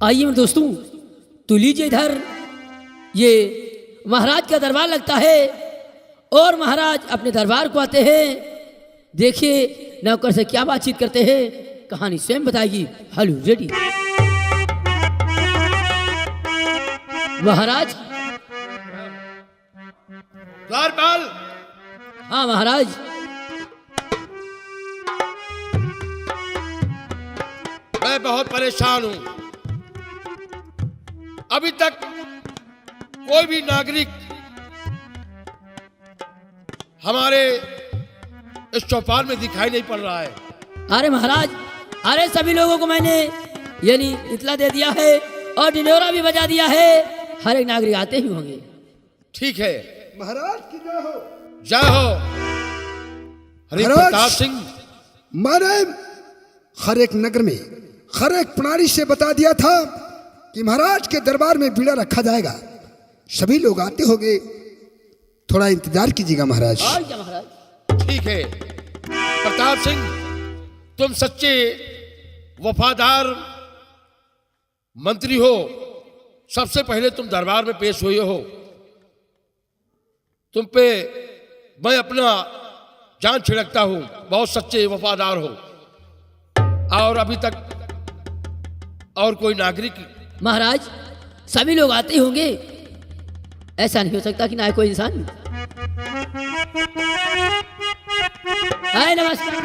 आइए मेरे दोस्तों, तो लीजिए इधर, ये महाराज का दरबार लगता है और महाराज अपने दरबार को आते हैं। देखिए नौकर से क्या बातचीत करते हैं, कहानी स्वयं बताएगी। हेलो रेडी महाराज। द्वारपाल। हाँ महाराज। मैं बहुत परेशान हूं। अभी तक कोई भी नागरिक हमारे इस चौपाल में दिखाई नहीं पड़ रहा है। अरे महाराज, अरे सभी लोगों को मैंने यानी इतला दे दिया है और डिंडोरा भी बजा दिया है, हर एक नागरिक आते ही होंगे। ठीक है महाराज की जय हो। जय हो। हरि महाराज, प्रताप सिंह। मैंने हर एक नगर में हर एक प्रणाली से बता दिया था कि महाराज के दरबार में बीड़ा रखा जाएगा, सभी लोग आते होंगे, थोड़ा इंतजार कीजिएगा महाराज। और क्या महाराज। ठीक है प्रताप सिंह, तुम सच्चे वफादार मंत्री हो। सबसे पहले तुम दरबार में पेश हुए हो, तुम पे मैं अपना जान छिड़कता हूं। बहुत सच्चे वफादार हो। और अभी तक और कोई नागरिक। महाराज सभी लोग आते ही होंगे, ऐसा नहीं हो सकता कि ना कोई इंसान। हाय नमस्कार।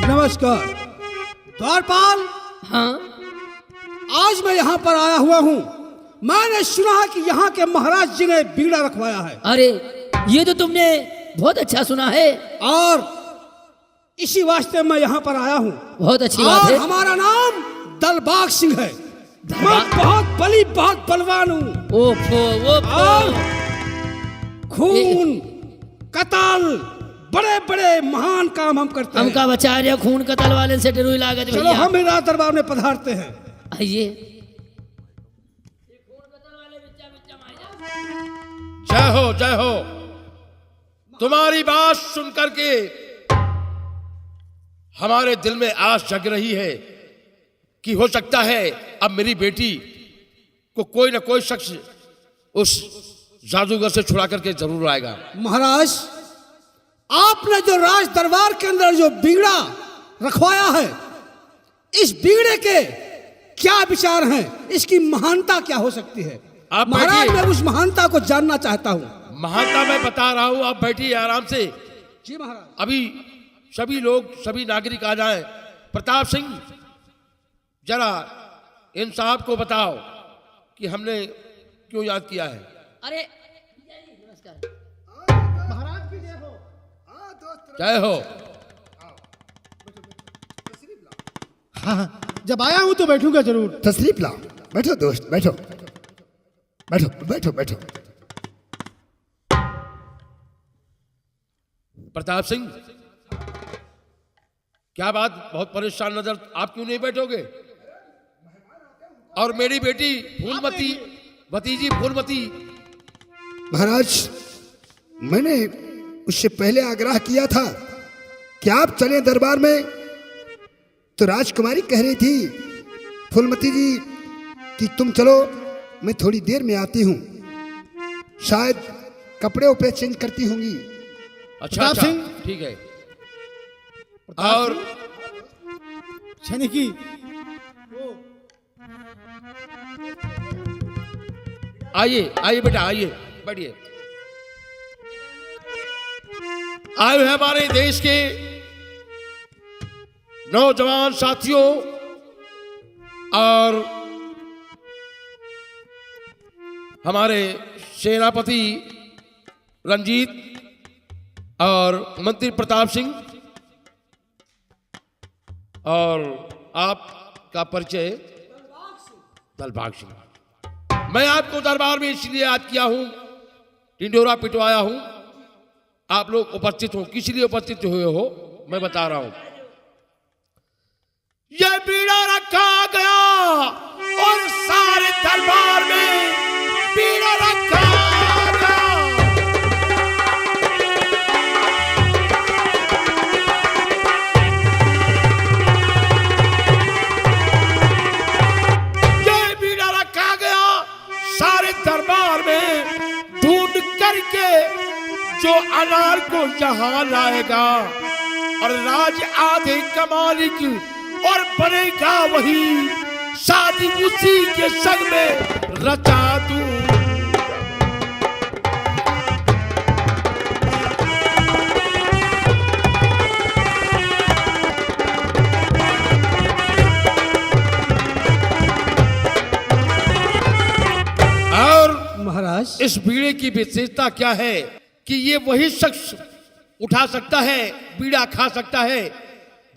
नमस्कार द्वारपाल। हाँ आज मैं यहाँ पर आया हुआ हूँ। मैंने सुना है कि यहाँ के महाराज जी ने बीड़ा रखवाया है, अरे ये तो तुमने बहुत अच्छा सुना है, और इसी वास्ते मैं यहाँ पर आया हूँ। बहुत अच्छी बात और है। हमारा नाम दलबाग सिंह है। मैं दलबाग- बहुत बली बहुत बलवान हूँ। ओफो और ओफो। खून कतल बड़े बड़े महान काम हम करते हैं। हमका बचा रहे खून कतल वाले से डरू लागत चलो भैया। हम मेरा दरबार में पधारते हैं। आइए। जय हो जय हो। तुम्हारी बात सुनकर के हमारे दिल में आस जग रही है कि हो सकता है अब मेरी बेटी को कोई ना कोई शख्स उस जादूगर से छुड़ा करके जरूर आएगा। महाराज, आपने जो राज दरबार के अंदर जो बीड़ा रखवाया है, इस बीड़े के क्या विचार हैं, इसकी महानता क्या हो सकती है? आप महाराज, बैठिए। मैं उस महानता को जानना चाहता हूँ। महानता मैं बता रहा हूं, आप बैठिए आराम से। जी महाराज। अभी सभी लोग सभी नागरिक आ जाएं। प्रताप सिंह, जरा इन साहब को बताओ कि हमने क्यों याद किया है। अरे नमस्कार। महाराज की जय हो। जय हो। हाँ, जब आया हूँ तो बैठूंगा जरूर। तशरीफ लाओ, बैठो दोस्त, बैठो बैठो बैठो बैठो। प्रताप सिंह, क्या बात, बहुत परेशान नजर, आप क्यों नहीं बैठोगे? और मेरी बेटी फूलमती, भतीजी फूलमती। महाराज, मैंने उससे पहले आग्रह किया था कि आप चलें दरबार में, तो राजकुमारी कह रही थी फूलमती जी कि तुम चलो, मैं थोड़ी देर में आती हूँ, शायद कपड़े उपड़े चेंज करती होंगी। अच्छा प्रताप अच्छा, सिंह। ठीक है। और छनी की आइए आइए बेटा, आइए बैठिए। आए हैं हमारे देश के नौजवान साथियों और हमारे सेनापति रंजीत और मंत्री प्रताप सिंह, और आपका परिचय दलबाग सिंह। मैं आपको दरबार में इसलिए याद किया हूं, टिंडोरा पिटवाया हूं, आप लोग उपस्थित हो, किस लिए उपस्थित हुए हो मैं बता रहा हूं। यह बीड़ा रखा गया और सारे दरबार में बीड़ा रखा गया। राज दरबार में ढूंढ करके जो अनार को यहाँ लाएगा और राज आधे कमालिक और बनेगा वही, शादी उसी के संग में रचा दूं। महाराज, इस बीड़े की विशेषता क्या है कि ये वही शख्स उठा सकता है, बीड़ा खा सकता है।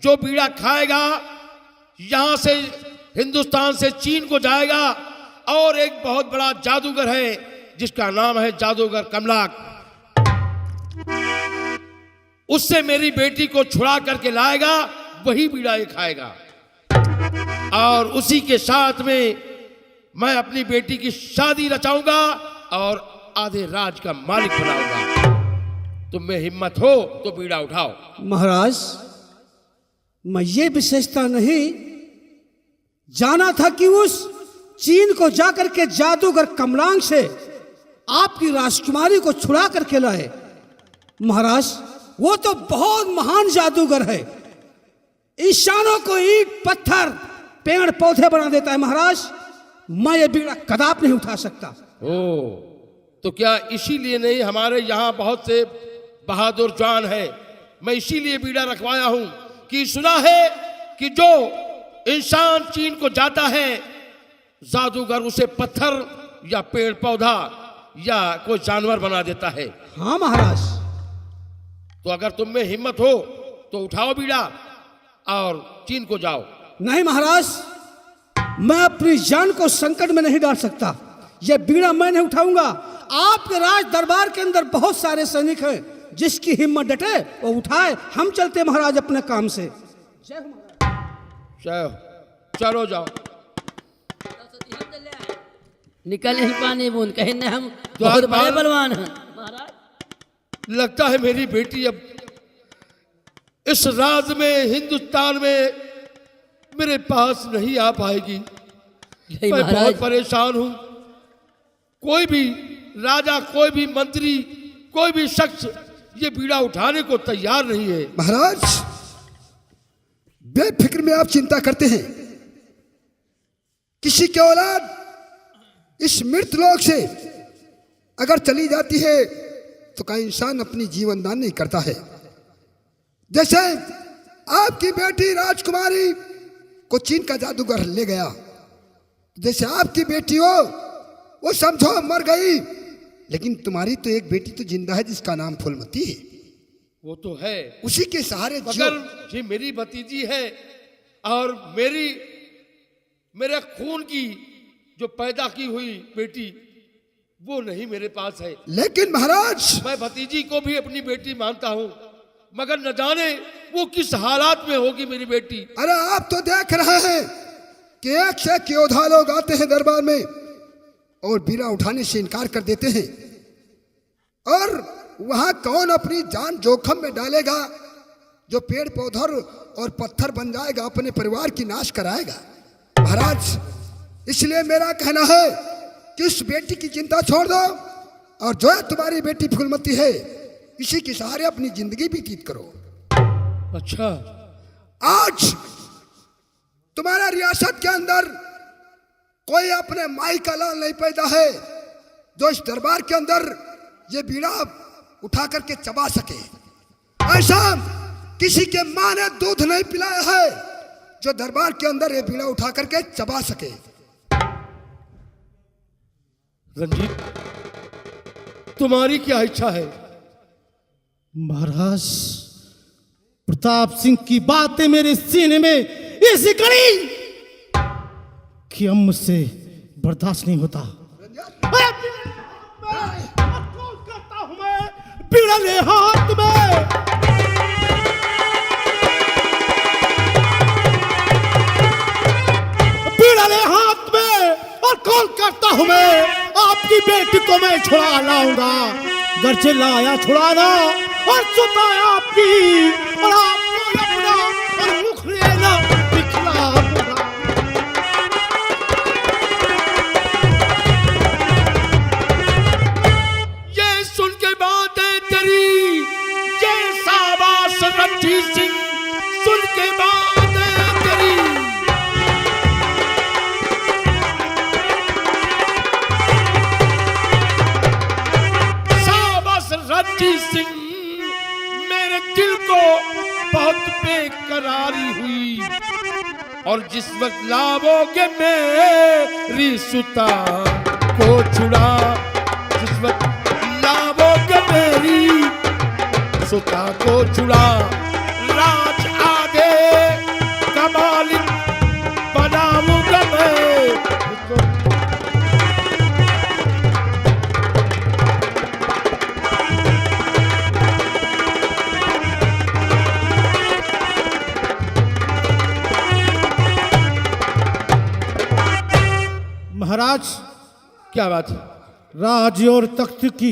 जो बीड़ा खाएगा यहां से हिंदुस्तान से चीन को जाएगा। और एक बहुत बड़ा जादूगर है जिसका नाम है जादूगर कमलाक, उससे मेरी बेटी को छुड़ा करके लाएगा, वही बीड़ा ये खाएगा। और उसी के साथ में मैं अपनी बेटी की शादी रचाऊंगा और आधे राज का मालिक बनाऊंगा। तुम में हिम्मत हो तो बीड़ा उठाओ। महाराज, मैं ये विशेषता नहीं जाना था कि उस चीन को जाकर के जादूगर कमलांग से आपकी राजकुमारी को छुड़ा करके लाए। महाराज, वो तो बहुत महान जादूगर है, इंसानों को ईंट पत्थर पेड़ पौधे बना देता है। महाराज, मैं ये बीड़ा कदाप नहीं उठा सकता। ओ, तो क्या इसीलिए नहीं हमारे यहाँ बहुत से बहादुर जवान है, मैं इसीलिए बीड़ा रखवाया हूं कि सुना है कि जो इंसान चीन को जाता है जादूगर उसे पत्थर या पेड़ पौधा या कोई जानवर बना देता है। हाँ महाराज। तो अगर तुम में हिम्मत हो तो उठाओ बीड़ा और चीन को जाओ। नहीं महाराज, मैं अपनी जान को संकट में नहीं डाल सकता। यह बीड़ा मैं नहीं उठाऊंगा। आपके राज दरबार के अंदर बहुत सारे सैनिक हैं, जिसकी हिम्मत डटे वो उठाए। हम चलते महाराज अपने काम से। जय हो महाराज। जय हो। चलो जाओ। निकल नहीं पानी बूंद, कहीं न हम बहुत बड़े बलवान हैं। महाराज, लगता है मेरी बेटी अब इस राज में हिंदुस्तान में मेरे पास नहीं आ पाएगी। मैं बहुत परेशान हूं। कोई भी राजा, कोई भी मंत्री, कोई भी शख्स ये बीड़ा उठाने को तैयार नहीं है। महाराज, बेफिक्र में आप चिंता करते हैं। किसी की औलाद इस मृत लोक से अगर चली जाती है तो का इंसान अपनी जीवन दान नहीं करता है। जैसे आपकी बेटी राजकुमारी को चीन का जादूगर ले गया, जैसे आपकी बेटी हो वो समझो मर गई, लेकिन तुम्हारी तो एक बेटी तो जिंदा है जिसका नाम फूलमती है। वो तो है, उसी के सहारे मगर ये मेरी भतीजी है और मेरे खून की जो पैदा की हुई बेटी वो नहीं मेरे पास है। लेकिन महाराज, मैं भतीजी को भी अपनी बेटी मानता हूँ, मगर न जाने वो किस हालात में होगी मेरी बेटी। अरे आप तो देख रहे हैं कि एक से एक योद्धा लोग आते हैं दरबार में और बीड़ा उठाने से इनकार कर देते हैं, और वहां कौन अपनी जान जोखिम में डालेगा जो पेड़ पौधा और पत्थर बन जाएगा, अपने परिवार की नाश कराएगा। महाराज, इसलिए मेरा कहना है कि उस बेटी की चिंता छोड़ दो और जो है तुम्हारी बेटी फूलमती है इसी के सहारे अपनी जिंदगी व्यतीत करो। अच्छा, आज तुम्हारा रियासत के अंदर कोई अपने माई का लाल नहीं पैदा है जो इस दरबार के अंदर ये बीड़ा उठा करके चबा सके। ऐसा किसी के मां ने दूध नहीं पिलाया है जो दरबार के अंदर ये बीड़ा उठा करके चबा सके। रंजीत, तुम्हारी क्या इच्छा है? महाराज, प्रताप सिंह की बातें मेरे सीने में ऐसी कड़ी कि अब मुझसे बर्दाश्त नहीं होता। करता हूं मैं बीड़ा ले हाथ में, बीड़ा ले हाथ में, और कॉल करता हूं मैं आपकी बेटी को मैं छुड़ा लाऊंगा। घर से लाया छुड़ाना और सुताया आपकी, और आपको अपना और मुख लेना दिखला दूंगा। रणजीत सिंह, मेरे दिल को बहुत बेकरारी हुई, और जिस वक्त लाओगे मेरी सुता को छुड़ा, जिस वक्त लाओगे मेरी सुता को छुड़ा, राज आगे कमाल बनाऊंगा मैं। महाराज, क्या बात है? राज और तख्त की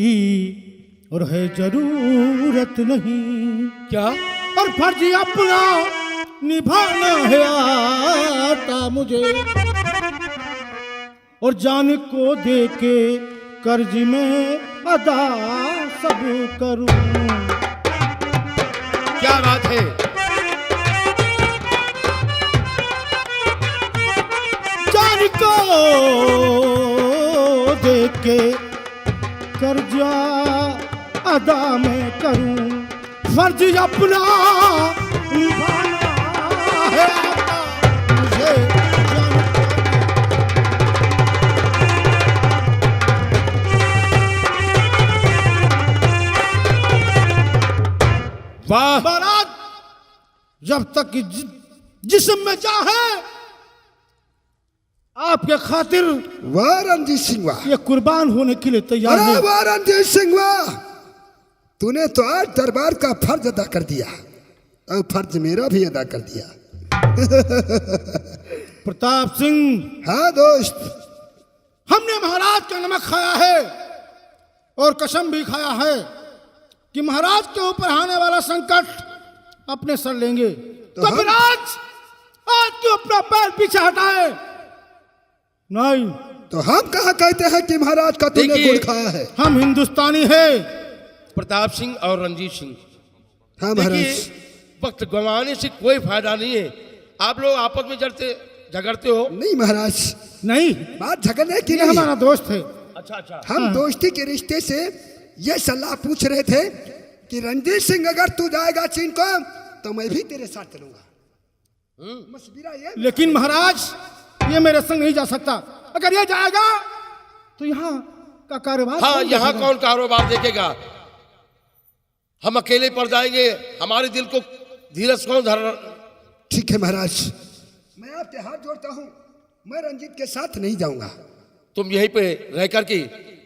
और है जरूरत नहीं, क्या? और फर्ज अपना निभाना है आता मुझे, और जान को दे के कर्ज में अदा सब करूं। क्या बात है? जान को दे के कर्जा अदा मैं करूं, फर्ज अपना निभाना है आता मुझे, जान को वाह! महाराज, जब तक जिस्म में चाहे आपके खातिर वाह रणजीत सिंह वाह, ये कुर्बान होने के लिए तैयार अरे है। वाह रणजीत सिंह वाह, तूने तो आज दरबार का फर्ज अदा कर दिया, और फर्ज मेरा भी अदा कर दिया। प्रताप सिंह, हाँ दोस्त, हमने महाराज का नमक खाया है और कसम भी खाया है कि महाराज के ऊपर आने वाला संकट अपने सर लेंगे। तो हम- विराज आज क्यों अपना पैर पीछे हटाए? नहीं, तो हम कहा कहते हैं कि महाराज का तूने देखिए, गुड़ खाया है। हम हिंदुस्तानी हैं। प्रताप सिंह और रणजीत सिंह, हाँ देखिए, महाराज, वक्त गंवाने से कोई फायदा नहीं है। आप लोग आपस में झगड़ते हो। नहीं महाराज, नहीं, बात झगड़ने की ये नहीं, हमारा दोस्त है। अच्छा अच्छा। हम दोस्ती के रिश्ते से ये सलाह पूछ रहे थे कि रणजीत सिंह अगर तू जाएगा चीन को तो मैं भी तेरे साथ चलूंगा। मशविरा ये लेकिन महाराज, ये मेरे संग नहीं जा सकता। अगर ये जाएगा तो यहाँ का कारोबार हाँ, कौन यहाँ देखेगा? कौन कारोबार देखेगा? हम अकेले पड़ जाएंगे, हमारे दिल को धीरज कौन धर। ठीक है महाराज, मैं आपके हाथ जोड़ता हूँ, मैं रंजीत के साथ नहीं जाऊंगा। तुम यहीं पे रह करके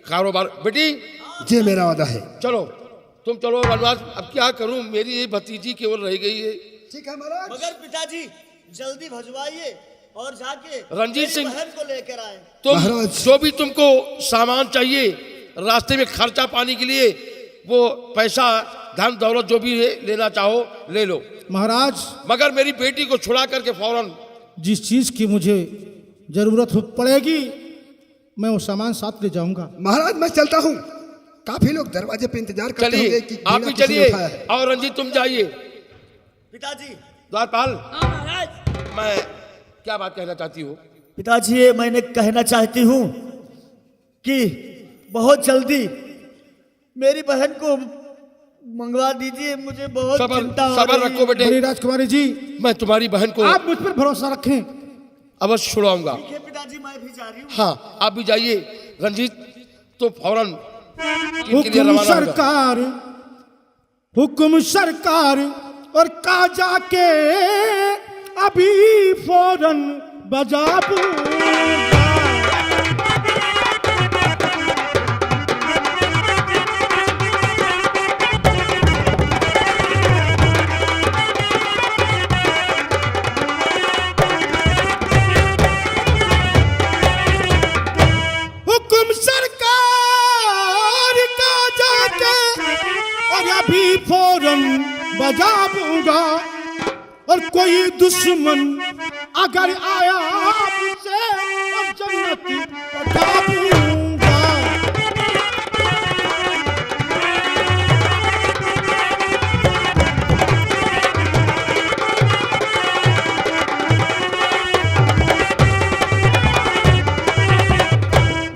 कारोबार। बेटी ये मेरा वादा है। चलो, तुम चलो वनवास। अब क्या करूं, मेरी ये भतीजी केवल रह गई है। ठीक है महाराज, मगर पिताजी जल्दी भजवाइए और जाके रणजीत मेरी सिंह, बहन को लेकर आए। तुम महाराज। जो भी तुमको सामान चाहिए रास्ते में खर्चा पानी के लिए, वो पैसा धन दौलत जो भी है लेना चाहो ले लो, महाराज, मगर मेरी बेटी को छुड़ा करके फौरन। जिस चीज की मुझे जरूरत पड़ेगी मैं वो सामान साथ ले जाऊंगा। महाराज मैं चलता हूँ, काफी लोग दरवाजे पे इंतजार करते चलिए, होंगे कि आप बीड़ा भी किसने चलिए, उठाया है। और रंजीत तुम जाइए। पिताजी द्वारपाल, हाँ महाराज, मैं क्या बात कहना चाहती हूँ? पिताजी ये मैंने कहना चाहती हूँ कि बहुत जल्दी मेरी बहन को मंगवा दीजिए। मुझे बहुत चिंता हो सबर रही रखो बेटे, बड़ी राजकुमारी जी, मैं तुम्हारी बहन को आप मुझ पर भरोसा रखें। अवश्य छुड़ाऊंगा। ठीक है पिताजी, मैं भी जा रही हूँ। हाँ, आप भी जाइए। रंजीत तो फौरन इनके लिए हुक्म रवाना होगा। सरकार, हुक्म सरकार, और का जाके अभी फौरन बजा दूंगा। हुक्म सरकार का जाके और अभी फौरन बजा दूंगा, और कोई दुश्मन अगर आया आपसे और जन्नत पहुंचा दूंगा।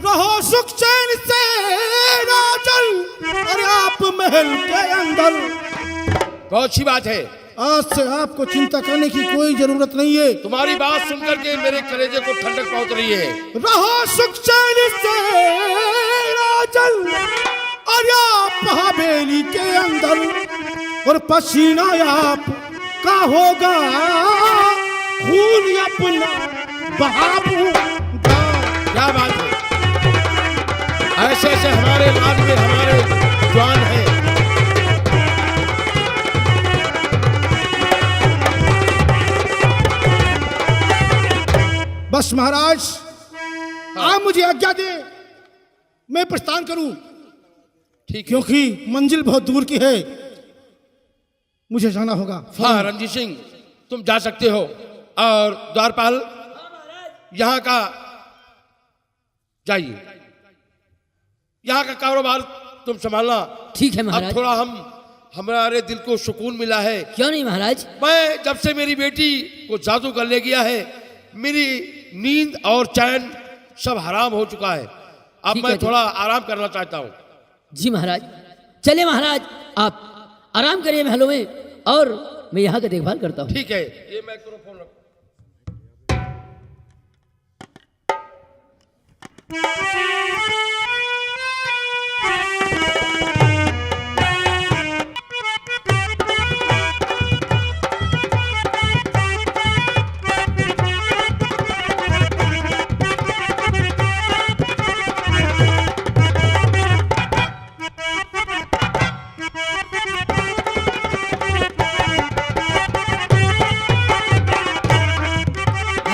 रहो सुख चैन से राजन, और आप में महल के अंदर। बहुत अच्छी बात है। आज से आपको चिंता करने की कोई जरूरत नहीं है। तुम्हारी बात सुनकर के मेरे कलेजे को ठंडक पहुंच रही है। रहो सुख चैन से राजन और आप हवेली के अंदर, और पसीना आप का होगा खून अपना बहाऊंगा। क्या बात है, ऐसे ऐसे हमारे लाल में हमारे जवान हैं। बस महाराज, आप मुझे आज्ञा दे, मैं प्रस्थान करूं, ठीक है। क्योंकि मंजिल बहुत दूर की है, मुझे जाना होगा। हाँ रणजीत सिंह, तुम जा सकते हो। और द्वारपाल, यहाँ का जाइए, यहाँ का कारोबार तुम संभालना। ठीक है अब महाराज। थोड़ा हमारे दिल को सुकून मिला है। क्यों नहीं महाराज? मैं जब से मेरी बेटी को जादू कर ले गया है, मेरी नींद और चैन सब हराम हो चुका है। अब ठीक मैं है, थोड़ा आराम करना चाहता हूँ। जी महाराज, चले महाराज, आप आराम करिए महलों में, और मैं यहाँ का देखभाल करता हूँ। ठीक है, ये माइक्रोफोन रखो।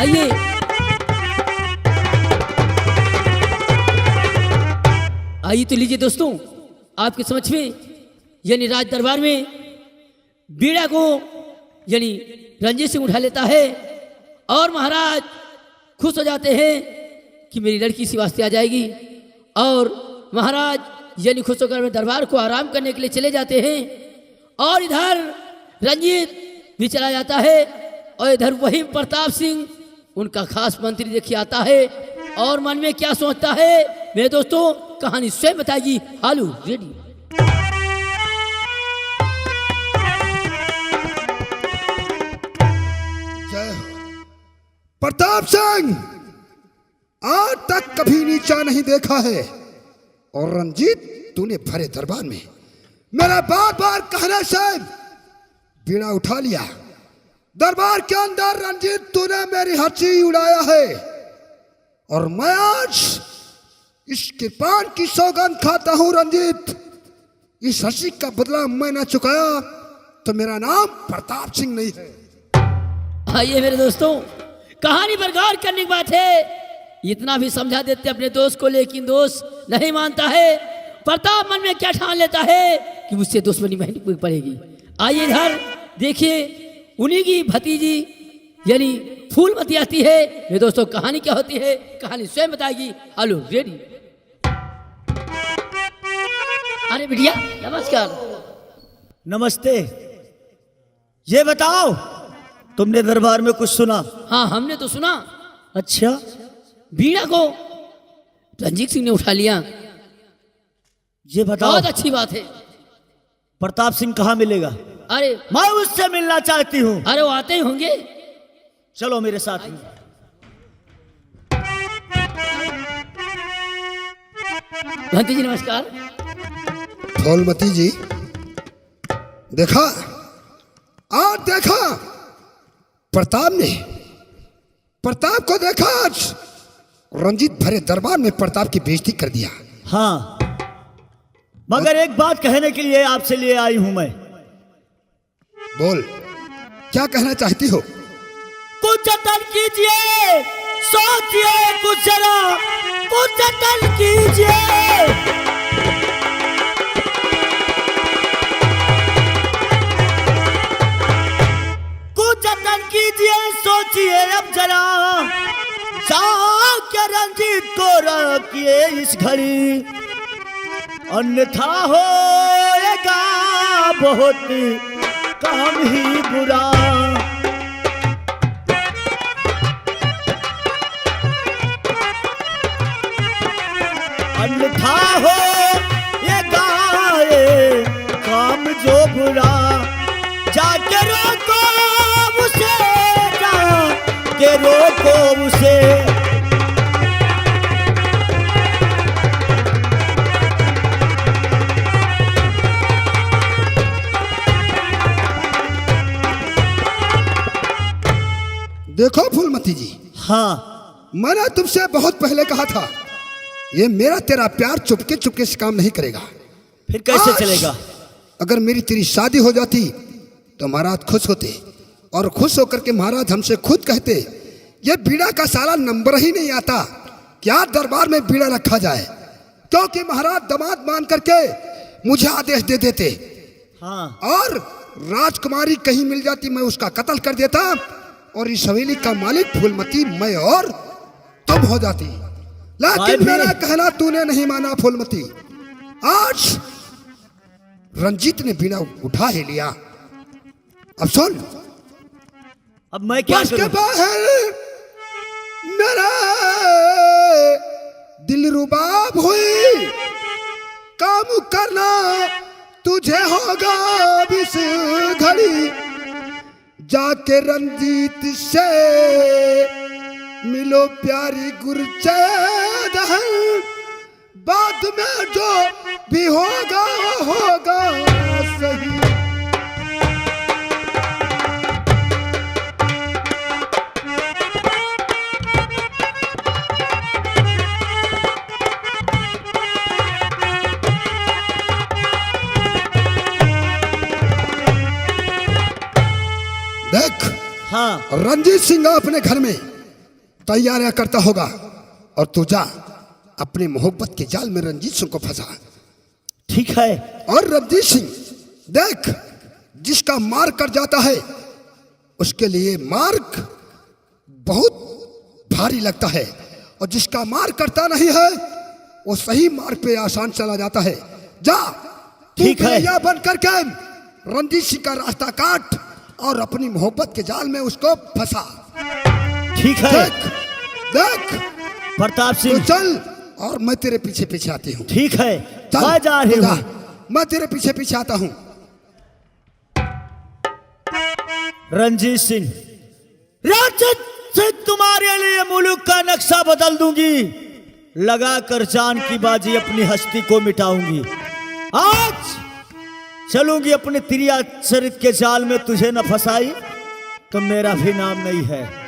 आइए। आइए तो लीजिए दोस्तों, आपके समक्ष में यानी राज दरबार में बीड़ा को यानी रंजीत सिंह उठा लेता है, और महाराज खुश हो जाते हैं कि मेरी लड़की इसी वास्ते आ जाएगी। और महाराज यानी खुश होकर में दरबार को आराम करने के लिए चले जाते हैं, और इधर रंजीत भी चला जाता है, और इधर वही प्रताप सिंह उनका खास मंत्री देखिए आता है, और मन में क्या सोचता है मेरे दोस्तों, कहानी स्वयं बताएगी। आलू रेडी। जय हो। प्रताप सिंह, आज तक कभी नीचा नहीं देखा है, और रंजीत तूने भरे दरबार में मेरा बार बार कहने से बीड़ा उठा लिया। दरबार के अंदर रंजीत तूने मेरी हंसी उड़ाया है, और मैं आज इस कृपाण की सौगंध खाता हूं रंजीत, इस हंसी का बदला मैं न चुकाया तो मेरा नाम प्रताप सिंह नहीं है। आइए मेरे दोस्तों, कहानी पर गौर करने की बात है। इतना भी समझा देते अपने दोस्त को, लेकिन दोस्त नहीं मानता है। प्रताप मन में क्या ठान लेता है कि मुझसे दुश्मनी महंगी पड़ेगी। आइए इधर देखिए, उन्हीं की भतीजी यानी फूलमती आती है। मेरे दोस्तों, कहानी क्या होती है, कहानी स्वयं बताएगी। Hello ready. अरे बिटिया नमस्कार। नमस्ते। ये बताओ, तुमने दरबार में कुछ सुना? हाँ हमने तो सुना, अच्छा, बीड़ा को रंजीत सिंह ने उठा लिया। ये बताओ, बहुत अच्छी बात है। प्रताप सिंह कहाँ मिलेगा? अरे मैं उससे मिलना चाहती हूँ। अरे वो आते ही होंगे। चलो मेरे साथ में। भंती जी नमस्कार। फूलमती जी, देखा आज देखा प्रताप को देखा आज रंजीत भरे दरबार में प्रताप की बेइज्जती कर दिया। हाँ, मगर एक बात कहने के लिए आपसे लिए आई हूं मैं। बोल, क्या कहना चाहती हो? कुछ जतन कीजिए, सोचिए कुछ जरा, कुछ जतन कीजिए। कुछ जतन कीजिए, सोचिए अब जरा, जाके रंजीत को रखिए इस घड़ी, अन्यथा होएगा बहुत काम ही बुरा। अन्यथा होएगा रोको उसे। देखो फूलमती जी, हाँ, मैंने तुमसे बहुत पहले कहा था ये मेरा तेरा प्यार चुपके चुपके से काम नहीं करेगा। फिर कैसे आज चलेगा? अगर मेरी तेरी शादी हो जाती तो महाराज खुश होते, और खुश होकर के महाराज हमसे खुद कहते ये बीड़ा का साला नंबर ही नहीं आता, क्या दरबार में बीड़ा रखा जाए, क्योंकि महाराज दामाद मान करके मुझे आदेश दे देते। हाँ, और राजकुमारी कहीं मिल जाती मैं उसका कत्ल कर देता, और इस हवेली का मालिक फूलमती मैं और तुम हो जाती। लेकिन मेरा कहना तूने नहीं माना फूलमती। आज रंजीत ने बीड़ा उठा ही लिया। अब सुन, अब मैं क्या उसके करूं? बाहर मेरा दिल रुबाब हुई, काम करना तुझे होगा इस घड़ी, जाके रंजीत से मिलो प्यारी गुरचैद, बाद में जो भी होगा होगा सही। देख, हाँ, रंजीत सिंह अपने घर में तैयारियां करता होगा, और तू जा अपने मोहब्बत के जाल में रंजीत सिंह को फंसा। ठीक है। और रंजीत सिंह देख, जिसका मार्ग कर जाता है उसके लिए मार्ग बहुत भारी लगता है, और जिसका मार्ग करता नहीं है वो सही मार्ग पे आसान चला जाता है। जा, ठीक है। या बन करके रंजीत सिंह का रास्ता काट और अपनी मोहब्बत के जाल में उसको फंसा। ठीक है। देख देख, प्रताप तो सिंह, चल, और मैं तेरे पीछे पीछे आती हूँ। ठीक है, चल, मैं जा रही तू जा, हूँ। मैं तेरे पीछे पीछे आता हूँ। रंजीत सिंह, रंजीत सिंह तुम्हारे लिए मुल्क का नक्शा बदल दूंगी, लगाकर जान की बाजी अपनी हस्ती को मिटाऊंगी। आज चलूंगी अपने तिरिया चरित के जाल में, तुझे न फंसाई तो मेरा भी नाम नहीं है।